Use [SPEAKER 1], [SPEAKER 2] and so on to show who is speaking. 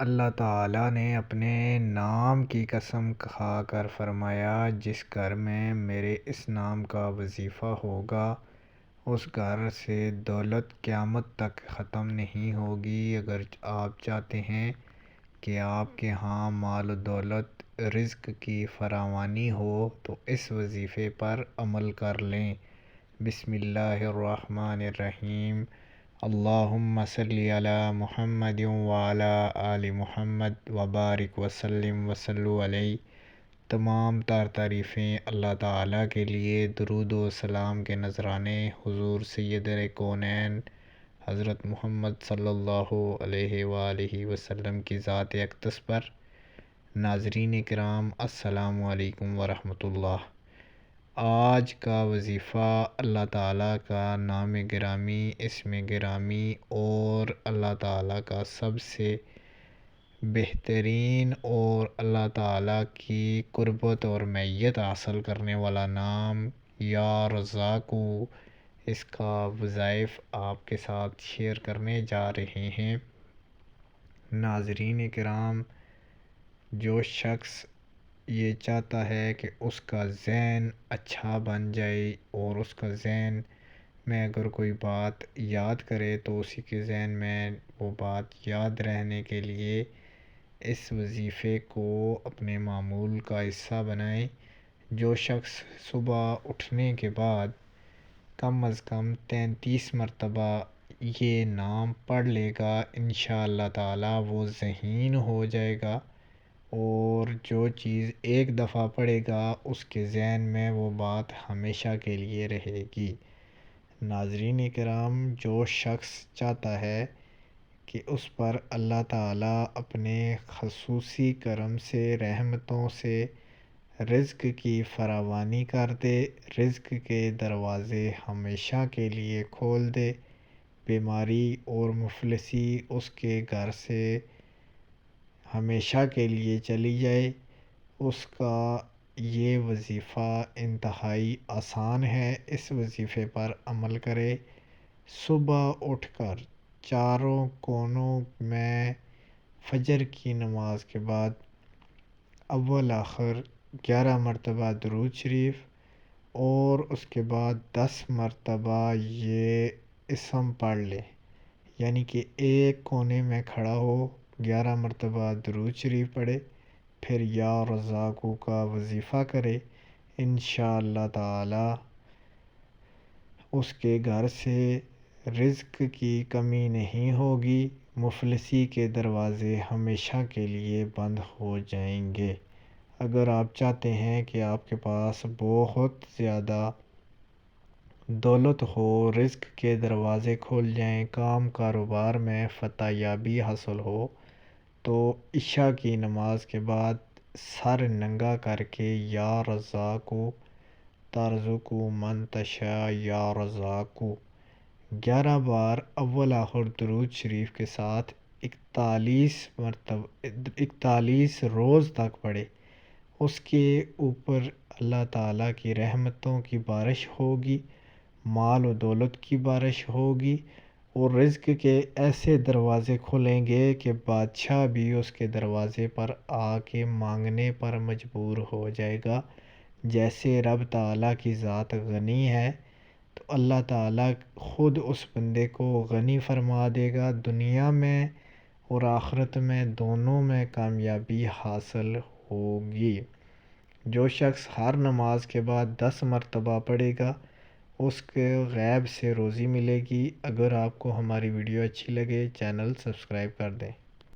[SPEAKER 1] اللہ تعالیٰ نے اپنے نام کی قسم کھا کر فرمایا، جس گھر میں میرے اس نام کا وظیفہ ہوگا اس گھر سے دولت قیامت تک ختم نہیں ہوگی۔ اگر آپ چاہتے ہیں کہ آپ کے ہاں مال و دولت رزق کی فراوانی ہو تو اس وظیفے پر عمل کر لیں۔ بسم اللہ الرحمن الرحیم۔ اللہم صلی علی محمد وعلی آل محمد وبارک وسلم وصلو علیہ۔ تمام تر تعریفیں اللہ تعالیٰ کے لیے، درود و سلام کے نذرانے حضور سید کونین حضرت محمد صلی اللہ علیہ وآلہ وسلم کی ذات اقدس پر۔ ناظرین کرام، السلام علیکم ورحمۃ اللہ۔ آج کا وظیفہ اللہ تعالیٰ کا نام گرامی، اسم گرامی اور اللہ تعالیٰ کا سب سے بہترین اور اللہ تعالیٰ کی قربت اور معیت حاصل کرنے والا نام یا رزاق، اس کا وظائف آپ کے ساتھ شیئر کرنے جا رہے ہیں۔ ناظرین کرام، جو شخص یہ چاہتا ہے کہ اس کا ذہن اچھا بن جائے اور اس کا ذہن میں اگر کوئی بات یاد کرے تو اسی کے ذہن میں وہ بات یاد رہنے کے لیے اس وظیفے کو اپنے معمول کا حصہ بنائیں۔ جو شخص صبح اٹھنے کے بعد کم از کم 33 مرتبہ یہ نام پڑھ لے گا، انشاءاللہ تعالی وہ ذہین ہو جائے گا، اور جو چیز ایک دفعہ پڑھے گا اس کے ذہن میں وہ بات ہمیشہ کے لیے رہے گی۔ ناظرین کرام، جو شخص چاہتا ہے کہ اس پر اللہ تعالیٰ اپنے خصوصی کرم سے، رحمتوں سے رزق کی فراوانی کر دے، رزق کے دروازے ہمیشہ کے لیے کھول دے، بیماری اور مفلسی اس کے گھر سے ہمیشہ کے لیے چلی جائے، اس کا یہ وظیفہ انتہائی آسان ہے۔ اس وظیفے پر عمل کرے۔ صبح اٹھ کر چاروں کونوں میں فجر کی نماز کے بعد اول آخر 11 مرتبہ درود شریف اور اس کے بعد 10 مرتبہ یہ اسم پڑھ لے، یعنی کہ ایک کونے میں کھڑا ہو، 11 مرتبہ درود شریف پڑھے، پھر یا رزاق کا وظیفہ کرے۔ انشاءاللہ تعالی اس کے گھر سے رزق کی کمی نہیں ہوگی، مفلسی کے دروازے ہمیشہ کے لیے بند ہو جائیں گے۔ اگر آپ چاہتے ہیں کہ آپ کے پاس بہت زیادہ دولت ہو، رزق کے دروازے کھل جائیں، کام کاروبار میں فتح یابی حاصل ہو، تو عشاء کی نماز کے بعد سر ننگا کر کے یا رزاق ترزق من تشاء یا رزاق 11 بار اول آخر درود شریف کے ساتھ 41 روز تک پڑھے۔ اس کے اوپر اللہ تعالیٰ کی رحمتوں کی بارش ہوگی، مال و دولت کی بارش ہوگی، اور رزق کے ایسے دروازے کھلیں گے کہ بادشاہ بھی اس کے دروازے پر آ کے مانگنے پر مجبور ہو جائے گا۔ جیسے رب تعالیٰ کی ذات غنی ہے تو اللہ تعالیٰ خود اس بندے کو غنی فرما دے گا، دنیا میں اور آخرت میں دونوں میں کامیابی حاصل ہوگی۔ جو شخص ہر نماز کے بعد 10 مرتبہ پڑھے گا اس کے غیب سے روزی ملے گی۔ اگر آپ کو ہماری ویڈیو اچھی لگے چینل سبسکرائب کر دیں۔